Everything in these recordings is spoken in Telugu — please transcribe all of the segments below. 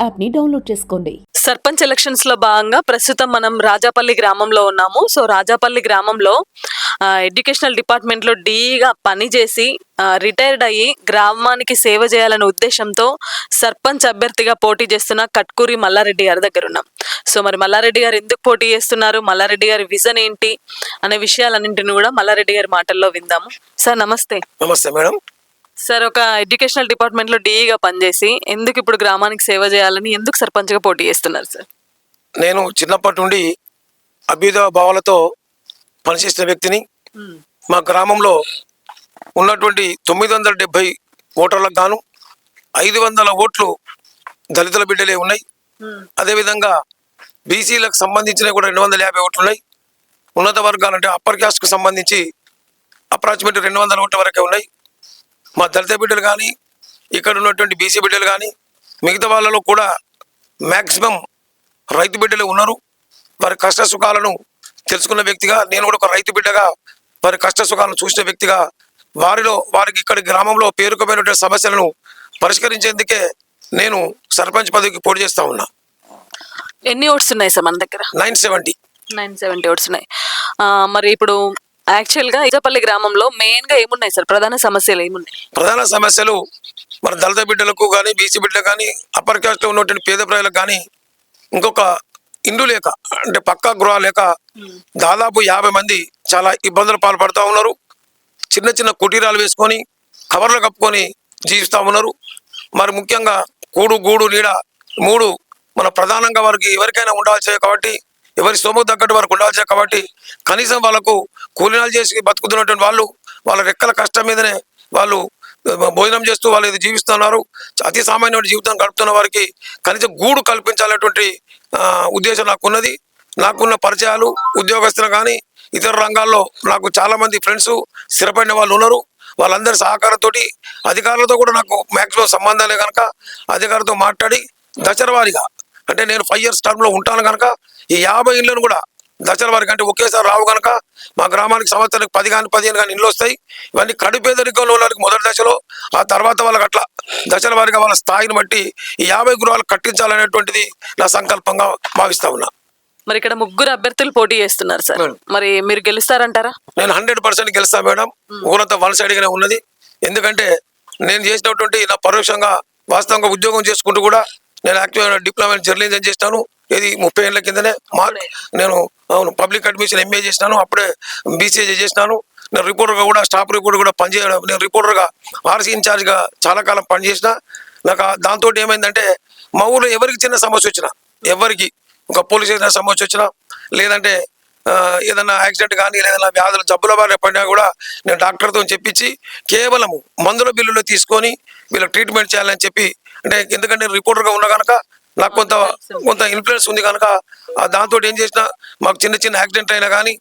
యాప్ని డౌన్లోడ్ చేసుకోండి. సర్పంచ్ ఎలక్షన్స్ లో భాగంగా ప్రస్తుతం మనం రాజాపల్లి గ్రామంలో ఉన్నాము. సో రాజాపల్లి గ్రామంలో ఎడ్యుకేషనల్ డిపార్ట్మెంట్ లో డీగా పనిచేసి రిటైర్డ్ అయ్యి గ్రామానికి సేవ చేయాలనే ఉద్దేశంతో సర్పంచ్ అభ్యర్థిగా పోటీ చేస్తున్న కట్కూరి మల్లారెడ్డి గారి దగ్గర ఉన్నాం. సో మరి మల్లారెడ్డి గారు ఎందుకు పోటీ చేస్తున్నారు, మల్లారెడ్డి గారి విజన్ ఏంటి అనే విషయాలన్నింటిని కూడా మల్లారెడ్డి గారి మాటల్లో విందాము. సార్ నమస్తే. నమస్తే మేడం. సార్ ఒక ఎడ్యుకేషనల్ డిపార్ట్మెంట్ లో డీఈగా పనిచేసి ఎందుకు ఇప్పుడు గ్రామానికి సేవ చేయాలని ఎందుకు సర్పంచ్ గా పోటీ చేస్తున్నారు సార్? నేను చిన్నప్పటి నుండి అభ్యుదయ భావాలతో పనిచేసిన వ్యక్తిని. మా గ్రామంలో ఉన్నటువంటి 970 ఓటర్లకు గాను 500 ఓట్లు దళితుల బిడ్డలే ఉన్నాయి. అదేవిధంగా బీసీలకు సంబంధించిన కూడా 250 ఓట్లు ఉన్నాయి. ఉన్నత వర్గాలంటే అప్పర్ క్యాస్ట్కు సంబంధించి అప్రాక్సిమేట్ 200 ఓట్ల వరకే ఉన్నాయి. మా దళిత బిడ్డలు కానీ ఇక్కడ ఉన్నటువంటి బీసీ బిడ్డలు కానీ మిగతా వాళ్ళలో కూడా మ్యాక్సిమం రైతు బిడ్డలు ఉన్నారు. వారి కష్ట సుఖాలను తెలుసుకున్న వ్యక్తిగా నేను కూడా ఒక రైతు బిడ్డగా వారి కష్ట సుఖాలను చూసిన వ్యక్తిగా వారికి ఇక్కడ గ్రామంలో పేరుకోమైనటువంటి సమస్యలను పరిష్కరించేందుకే నేను సర్పంచ్ పదవికి పోటీ చేస్తా ఉన్నా. ఎన్ని ఓట్స్ ఉన్నాయి సార్ మన దగ్గర? 970 ఓట్స్ ఉన్నాయి. మరి ఇప్పుడు యాక్చువల్గా రాజాపల్లి గ్రామంలో మెయిన్ గా ఏమున్నాయి సార్? ప్రధాన సమస్యలు ఏమున్నాయి? ప్రధాన సమస్యలు మన దళిత బిడ్డలకు కానీ బీసీ బిడ్డలకు కానీ అప్పర్ క్యాస్ట్ లో ఉన్నటువంటి పేద ప్రజలకు కానీ ఇంకొక ఇండ్లు లేక అంటే పక్కా గృహ లేక దాదాపు 50 మంది చాలా ఇబ్బందులు పాల్పడుతూ ఉన్నారు. చిన్న చిన్న కుటీరాలు వేసుకొని కవర్లు కప్పుకొని జీవిస్తూ ఉన్నారు. మరి ముఖ్యంగా కూడు గూడు నీడ 3 మన ప్రధానంగా వారికి ఎవరికైనా ఉండాల్సిందే కాబట్టి, ఎవరి స్తోమకు తగ్గట్టు వారికి ఉండాల్సిందే కాబట్టి కనీసం వాళ్ళకు కూలీనాలు చేసి బతుకుతున్నటువంటి వాళ్ళు వాళ్ళ రెక్కల కష్టం మీదనే వాళ్ళు భోజనం చేస్తూ వాళ్ళు ఇది జీవిస్తున్నారు. అతి సామాన్యమైన జీవితం గడుపుతున్న వారికి కనీసం గూడు కల్పించాలనేటువంటి ఉద్దేశం నాకున్నది. నాకున్న పరిచయాలు ఉద్యోగస్తులు కానీ ఇతర రంగాల్లో నాకు చాలామంది ఫ్రెండ్స్ స్థిరపడిన వాళ్ళు ఉన్నారు. వాళ్ళందరి సహకారంతో అధికారులతో కూడా నాకు మ్యాక్సిమం సంబంధాలే కనుక అధికారులతో మాట్లాడి దశల వారీగా అంటే నేను 5 years టర్మ్లో ఉంటాను కనుక ఈ 50 ఇళ్లను కూడా దశల వారికి అంటే ఒకేసారి రావు కనుక మా గ్రామానికి సంవత్సరానికి 10 కానీ 15 కానీ ఇళ్ళు వస్తాయి. ఇవన్నీ కడుపేదరికంలో వాళ్ళకి మొదటి దశలో, ఆ తర్వాత వాళ్ళకి అట్లా దశల వారిగా వాళ్ళ స్థాయిని బట్టి ఈ 50 గృహాలు కట్టించాలనేటువంటిది నా సంకల్పంగా భావిస్తా ఉన్నా. మరి ఇక్కడ 3 అభ్యర్థులు పోటీ చేస్తున్నారు సార్, మరి మీరు గెలుస్తారంటారా? నేను 100% గెలుస్తా మేడం. ఊరంతా వన్ సైడ్గానే ఉన్నది. ఎందుకంటే నేను చేసినటువంటి నా పరోక్షంగా వాస్తవంగా ఉద్యోగం చేసుకుంటూ కూడా నేను యాక్టివ్ డిప్లొమా జర్నలిజం చేస్తాను. ఇది 30 ఏళ్ల కిందనే నేను పబ్లిక్ అడ్మిషన్ MA చేసినాను. అప్పుడే BCA చేసినాను. నేను రిపోర్టర్గా కూడా స్టాఫ్ రిపోర్టర్ కూడా పనిచేయడం, నేను రిపోర్టర్గా RC ఇన్ఛార్జ్గా చాలా కాలం పనిచేసిన. నాకు దాంతో ఏమైందంటే మా ఊళ్ళో ఎవరికి చిన్న సమస్య వచ్చినా, ఎవరికి ఒక పోలీస్ స్టేషన్ సమస్య వచ్చినా, లేదంటే ఏదైనా యాక్సిడెంట్ కానీ లేదన్నా వ్యాధులు జబ్బుల బారిన పడినా కూడా నేను డాక్టర్తో చెప్పించి కేవలం మందుల బిల్లులో తీసుకొని వీళ్ళకి ట్రీట్మెంట్ చేయాలని చెప్పి, అంటే ఎందుకంటే రిపోర్టర్గా ఉన్నా కనుక నాకు కొంత ఇన్ఫ్లుయెన్స్ ఉంది కనుక దాంతో ఏం చేసినా మాకు చిన్న చిన్న యాక్సిడెంట్ అయినా కానీ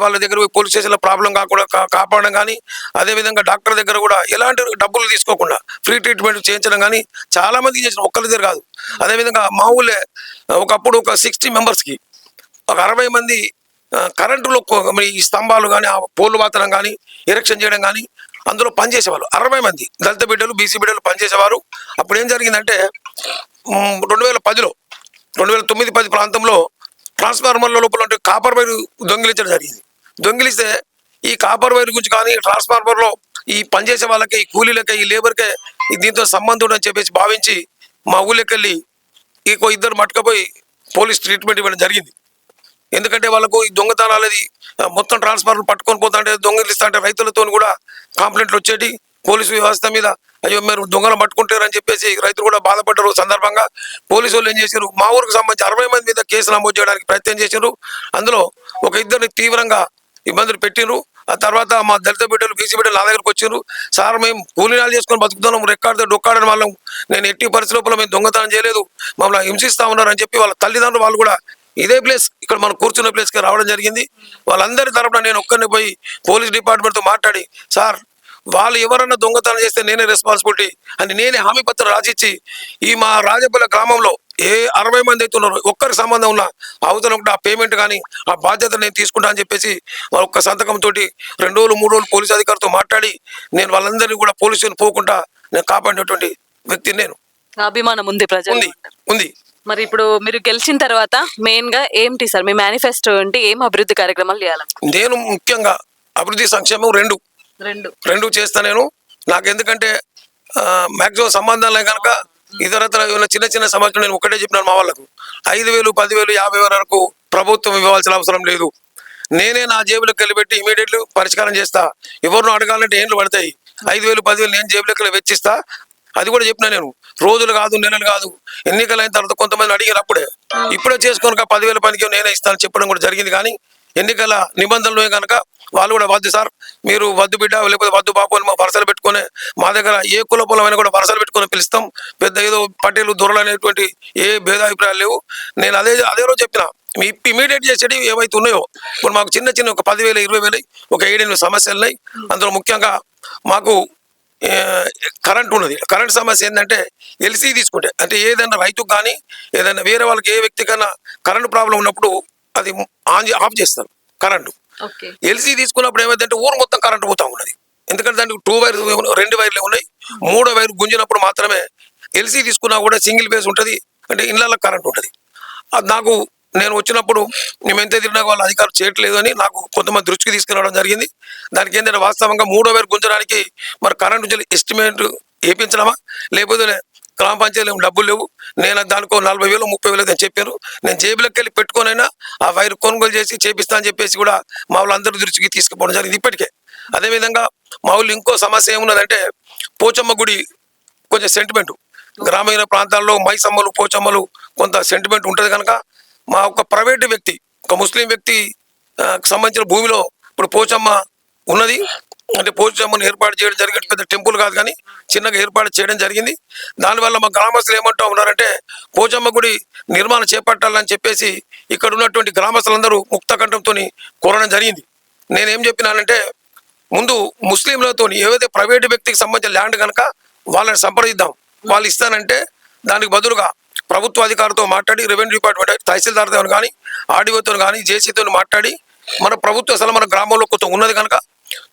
వాళ్ళ దగ్గర పోలీస్ స్టేషన్లో ప్రాబ్లం కాకుండా కాపాడడం కానీ, అదేవిధంగా డాక్టర్ దగ్గర కూడా ఎలాంటి డబ్బులు తీసుకోకుండా ఫ్రీ ట్రీట్మెంట్ చేయించడం కానీ చాలా మందికి చేసిన, ఒక్కరి దగ్గర కాదు. అదేవిధంగా మా ఊళ్ళే ఒకప్పుడు ఒక 60 మెంబర్స్కి ఒక 60 మంది కరెంటులో ఈ స్తంభాలు కానీ ఆ పోలు వాతనం కానీ ఎరెక్షన్ చేయడం కానీ అందులో పనిచేసేవాళ్ళు 60 మంది దళిత బిడ్డలు బీసీ బిడ్డలు పనిచేసేవారు. అప్పుడు ఏం జరిగిందంటే 2010లో 2009-10 ప్రాంతంలో ట్రాన్స్ఫార్మర్ల లోపల ఉంటే కాపర్ వైర్ దొంగిలించడం జరిగింది. దొంగిలిస్తే ఈ కాపర్ వైర్ గురించి కానీ ట్రాన్స్ఫార్మర్లో ఈ పనిచేసే వాళ్ళకి, ఈ కూలీలకే, ఈ లేబర్కే దీంతో సంబంధం ఉందని చెప్పేసి భావించి మా ఊళ్ళోకి వెళ్ళి ఇంకో 2 మట్టుకపోయి పోలీస్ ట్రీట్మెంట్ ఇవ్వడం జరిగింది. ఎందుకంటే వాళ్ళకు ఈ దొంగతనాలది మొత్తం ట్రాన్స్ఫార్మర్ పట్టుకొని పోతా అంటే దొంగలిస్తా అంటే రైతులతో కూడా కంప్లైంట్లు వచ్చేటి పోలీసు వ్యవస్థ మీద. అయ్యో మీరు దొంగలు పట్టుకుంటారని చెప్పేసి రైతులు కూడా బాధపడ్డారు. సందర్భంగా పోలీసు వాళ్ళు ఏం చేశారు, మా ఊరికి సంబంధించి 60 మంది మీద కేసు నమోదు చేయడానికి ప్రయత్నం చేశారు. అందులో ఒక 2 తీవ్రంగా ఇబ్బందులు పెట్టిండ్రు. ఆ తర్వాత మా దళిత బిడ్డలు బీసీ బిడ్డలు నా దగ్గరకు వచ్చిండ్రు. సార్ మేము కూలీనాలు చేసుకొని బతుకుతున్నాం, రెక్కాడితే డొక్కాడని వాళ్ళం, నేను ఎట్టి పరిస్థితుల్లో మేము దొంగతనం చేయలేదు, మమ్మల్ని హింసిస్తా ఉన్నారు అని చెప్పి వాళ్ళ తల్లిదండ్రులు వాళ్ళు కూడా ఇదే ప్లేస్ ఇక్కడ మనం కూర్చున్న ప్లేస్కి రావడం జరిగింది. వాళ్ళందరి తరపున నేను ఒక్కరిని పోయి పోలీస్ డిపార్ట్మెంట్తో మాట్లాడి, సార్ వాళ్ళు ఎవరన్నా దొంగతనం చేస్తే నేనే రెస్పాన్సిబిలిటీ అని నేనే హామీ పత్రం రాసిచ్చి ఈ మా రాజపల్లి గ్రామంలో ఏ 60 మంది అయితే ఉన్నారో ఒక్కరికి సంబంధం ఉన్న అవతల ఒకటి ఆ పేమెంట్ కానీ ఆ బాధ్యత నేను తీసుకుంటా అని చెప్పేసి ఒక్క సంతకంతో 2 రోజులు 3 రోజులు పోలీస్ అధికారితో మాట్లాడి నేను వాళ్ళందరినీ కూడా పోలీసుని పోకుండా నేను కాపాడినటువంటి వ్యక్తిని నేను. అభిమానం ఉంది ప్రజలు. ఉంది ఉంది. మరి ఇప్పుడు మీరు గెలిచిన తర్వాత మెయిన్ గా ఏంటి సార్ మీ మేనిఫెస్టో ఏంటి? ఏం అభివృద్ధి కార్యక్రమాలు చేయాలని? నేను ముఖ్యంగా అభివృద్ధి సంక్షేమం రెండు రెండు రెండు చేస్తా నేను. నాకు ఎందుకంటే మ్యాక్సిమం సంబంధాలే కనుక ఇతరత్ర ఏమైనా చిన్న చిన్న సమస్యలు నేను ఒకటే చెప్పినాను మా వాళ్ళకు. 5,000, 10,000, 50,000 వరకు ప్రభుత్వం ఇవ్వాల్సిన అవసరం లేదు. నేనే నా జేబులోకి వెళ్ళి పెట్టి ఇమీడియట్లీ పరిష్కారం చేస్తా. ఎవరినో అడగాలంటే ఏంట్లు పడతాయి. 5,000, 10,000 నేను జేబులోకి వెచ్చిస్తా. అది కూడా చెప్పినా నేను. రోజులు కాదు, నెలలు కాదు, ఎన్నికలు అయిన తర్వాత కొంతమంది అడిగారు అప్పుడే. ఇప్పుడే చేసుకొని 10,000 పనికి నేనే ఇస్తాను చెప్పడం కూడా జరిగింది. కానీ ఎన్నికల నిబంధనలు కనుక వాళ్ళు కూడా వద్దు సార్, మీరు వద్దు బిడ్డ, లేకపోతే వద్దు బాపు అని మా వరుసలు పెట్టుకొని, మా దగ్గర ఏ కుల పొలమైనా కూడా వరుసలు పెట్టుకొని పిలుస్తాం. పెద్ద ఏదో పటేలు దొరలు అనేటువంటి ఏ భేదాభిప్రాయాలు లేవు. నేను అదే రోజు చెప్పిన, మీ ఇమీడియట్ చేసేవి ఏవైతే ఉన్నాయో ఇప్పుడు మాకు చిన్న చిన్న ఒక 10,000, 20,000 ఒక 7-8 సమస్యలు ఉన్నాయి. అందులో ముఖ్యంగా మాకు కరెంట్ ఉన్నది. కరెంట్ సమస్య ఏంటంటే ఎల్సీ తీసుకుంటే, అంటే ఏదైనా రైతుకు కానీ ఏదైనా వేరే వాళ్ళకి ఏ వ్యక్తికైనా కరెంట్ ప్రాబ్లం ఉన్నప్పుడు అది ఆఫ్ చేస్తారు కరెంటు. ఎల్సీ తీసుకున్నప్పుడు ఏమైందంటే ఊరు మొత్తం కరెంట్ పోతా ఉన్నది. ఎందుకంటే దానికి 2 వైర్లు, 2 వైర్లే ఉన్నాయి. 3వ వైర్ గుంజినప్పుడు మాత్రమే ఎల్సీ తీసుకున్నా కూడా సింగిల్ ఫేజ్ ఉంటుంది, అంటే ఇళ్ళల్లో కరెంట్ ఉంటుంది. అది నాకు నేను వచ్చినప్పుడు మేము ఎంత తిరిగినా వాళ్ళు అధికారులు చేయట్లేదు అని నాకు కొంతమంది దృష్టికి తీసుకురావడం జరిగింది. దానికి ఏంటంటే వాస్తవంగా 3వ వైర్ గుంజడానికి మరి కరెంటు ఎస్టిమేట్ వేయించడమా, లేకపోతే గ్రామ పంచాయతీలో డబ్బులు లేవు, నేను దానికో 40,000, 30,000 అని చెప్పారు. నేను జేబులోకి వెళ్ళి పెట్టుకోనైనా ఆ వైర్ కొనుగోలు చేసి చేపిస్తా అని చెప్పేసి కూడా మా వాళ్ళందరి దృష్టికి తీసుకుపోవడం జరిగింది ఇప్పటికే. అదేవిధంగా మా వాళ్ళు ఇంకో సమస్య ఏమున్నదంటే పోచమ్మ గుడి కొంచెం సెంటిమెంటు. గ్రామీణ ప్రాంతాల్లో మైసమ్మలు, పోచమ్మలు కొంత సెంటిమెంట్ ఉంటుంది కనుక మా ఒక ప్రైవేటు వ్యక్తి, ఒక ముస్లిం వ్యక్తి సంబంధించిన భూమిలో ఇప్పుడు పోచమ్మ ఉన్నది. అంటే పోచమ్మను ఏర్పాటు చేయడం జరిగింది. పెద్ద టెంపుల్ కాదు కానీ చిన్నగా ఏర్పాటు చేయడం జరిగింది. దానివల్ల మా గ్రామస్తులు ఏమంటూ ఉన్నారంటే పోచమ్మ గుడి నిర్మాణం చేపట్టాలని చెప్పేసి ఇక్కడ ఉన్నటువంటి గ్రామస్తులందరూ ముక్తకంఠంతో కోరడం జరిగింది. నేనేం చెప్పినానంటే ముందు ముస్లింలతో ఏవైతే ప్రైవేటు వ్యక్తికి సంబంధించిన ల్యాండ్ కనుక వాళ్ళని సంప్రదిద్దాం. వాళ్ళు ఇస్తానంటే దానికి బదులుగా ప్రభుత్వ అధికారితో మాట్లాడి, రెవెన్యూ డిపార్ట్మెంట్ తహసీల్దార్తో కానీ ఆర్డీఓతో కానీ జేసీతో మాట్లాడి మన ప్రభుత్వ స్థలం మన గ్రామంలో కొంత ఉన్నది కనుక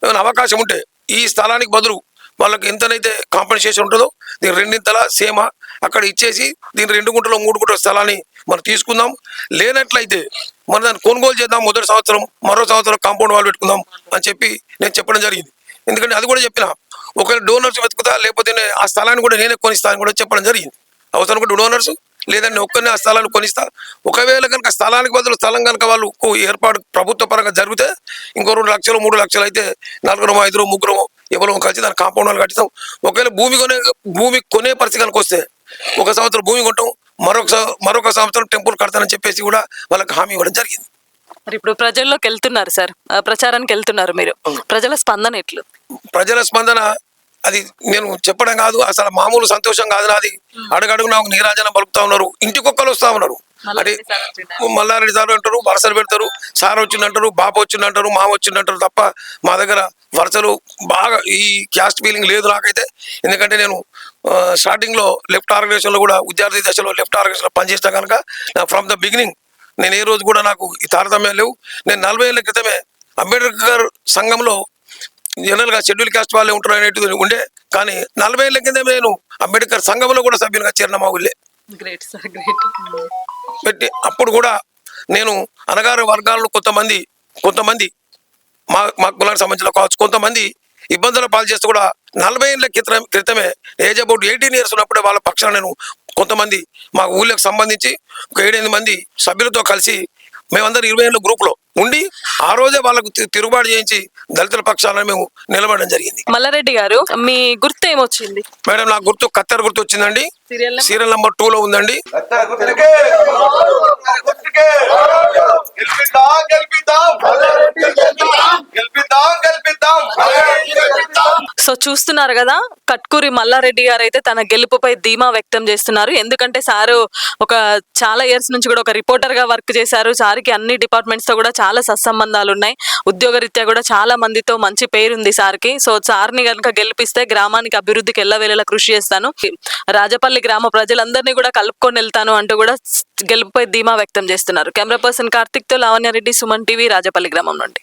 ఏమైనా అవకాశం ఉంటే ఈ స్థలానికి బదులు వాళ్ళకి ఎంతనైతే కాంపెన్సేషన్ ఉంటుందో దీని 2 సేమ అక్కడ ఇచ్చేసి దీని 2 గుంటలు 3 గుంటల స్థలాన్ని మనం తీసుకుందాం. లేనట్లయితే మనం దాన్ని కొనుగోలు చేద్దాం. మొదటి సంవత్సరం, మరో సంవత్సరం కాంపౌండ్ వాళ్ళు పెట్టుకుందాం అని చెప్పి నేను చెప్పడం జరిగింది. ఎందుకంటే అది కూడా చెప్పిన, ఒకవేళ డోనర్స్ వెతుకుతా, లేకపోతే ఆ స్థలాన్ని కూడా నేనే కొనిస్తాను కూడా చెప్పడం జరిగింది. అవసరం కూడా డోనర్స్ లేదంటే ఒక్కరిని ఆ స్థలాన్ని కొనిస్తా. ఒకవేళ కనుక స్థలానికి బదులు స్థలం కనుక వాళ్ళు ఏర్పాటు ప్రభుత్వ పరంగా జరిగితే ఇంకో 2 లక్షలు 3 లక్షలు అయితే 4, 5, 3 ఎవరో కలిసి దాని కాంపౌండ్ వాళ్ళు కట్టిస్తాం. ఒకవేళ భూమి కొనే పరిస్థితి కనుక వస్తే 1 సంవత్సరం భూమి కొంటాం, మరొక సంవత్సరం టెంపుల్ కడతానని చెప్పేసి కూడా వాళ్ళకి హామీ ఇవ్వడం జరిగింది. మరి ఇప్పుడు ప్రజల్లోకి వెళ్తున్నారు సార్, ప్రచారానికి వెళ్తున్నారు మీరు, ప్రజల స్పందన ఎట్లు? ప్రజల స్పందన అది నేను చెప్పడం కాదు, అసలు మామూలు సంతోషం కాదు నాది. అడుగడుగు నాకు నీరాజనం పలుకుతా ఉన్నారు. ఇంటికొక్కరు వస్తా ఉన్నారు. అంటే మల్లారెడ్డి సార్ అంటారు, వరుసలు పెడతారు, సార్ వచ్చిందంటారు, బాబు వచ్చిందంటారు, మామ వచ్చిందంటారు తప్ప మా దగ్గర వరుసలు బాగా ఈ క్యాస్ట్ ఫీలింగ్ లేదు నాకైతే. ఎందుకంటే నేను స్టార్టింగ్లో లెఫ్ట్ ఆర్గనైజేషన్లో కూడా విద్యార్థి దశలో లెఫ్ట్ ఆర్గనైజేషన్లో పనిచేస్తా కనుక నాకు ఫ్రమ్ ద బిగినింగ్ నేను ఏ రోజు కూడా నాకు ఈ తారతమ్యాలు లేవు. నేను 40 ఏళ్ల క్రితమే అంబేద్కర్ సంఘంలో జనరల్గా షెడ్యూల్ క్యాస్ట్ వాళ్ళే ఉంటారు అనేటిది ఉండే, కానీ 40 ఏళ్ల కింద నేను అంబేద్కర్ సంఘంలో కూడా సభ్యులుగా చేరిన మా ఊళ్ళే పెట్టి. అప్పుడు కూడా నేను అనగారి వర్గాలను కొంతమంది మా కులానికి సంబంధించిన కావచ్చు, కొంతమంది ఇబ్బందుల పాలు చేస్తూ కూడా 40 ఏళ్ల క్రితమే ఏజ్ అబౌట్ 18 years ఉన్నప్పుడే వాళ్ళ పక్షాన నేను కొంతమంది మా ఊళ్ళకి సంబంధించి ఒక 7-8 మంది సభ్యులతో కలిసి మేమందరం 20 ఏళ్ళ గ్రూప్లో ఉండి ఆ రోజే వాళ్ళకు తిరుగుబాటు చేయించి దళితుల పక్షాన మేము నిలబడడం జరిగింది. మల్లారెడ్డి గారు, మీ గుర్తు ఏమొచ్చింది? మేడం నా గుర్తు కత్తెర గుర్తు వచ్చిందండి. సీరియల్ నంబర్ 2లో ఉందండి. సో చూస్తున్నారు కదా, కట్కూరి మల్లారెడ్డి గారు అయితే తన గెలుపుపై ధీమా వ్యక్తం చేస్తున్నారు. ఎందుకంటే సారు చాలా ఇయర్స్ నుంచి కూడా ఒక రిపోర్టర్ గా వర్క్ చేశారు. సార్కి అన్ని డిపార్ట్మెంట్స్ తో కూడా చాలా సత్సంబంధాలు ఉన్నాయి. ఉద్యోగరీత్యా కూడా చాలా మందితో మంచి పేరుంది సార్కి. సో సార్ని కనుక గెలిపిస్తే గ్రామానికి అభివృద్ధికి ఎల్లవేళలా కృషి చేస్తాను, రాజపల్లి గ్రామ ప్రజలందరినీ కూడా కలుపుకొని వెళ్తాను అంటూ కూడా గెలుపుపై ధీమా వ్యక్తం చేస్తున్నారు. కెమెరా పర్సన్ కార్తిక్ తో లావణ్యారెడ్డి, సుమన్ టీవీ, రాజపల్లి గ్రామం నుండి.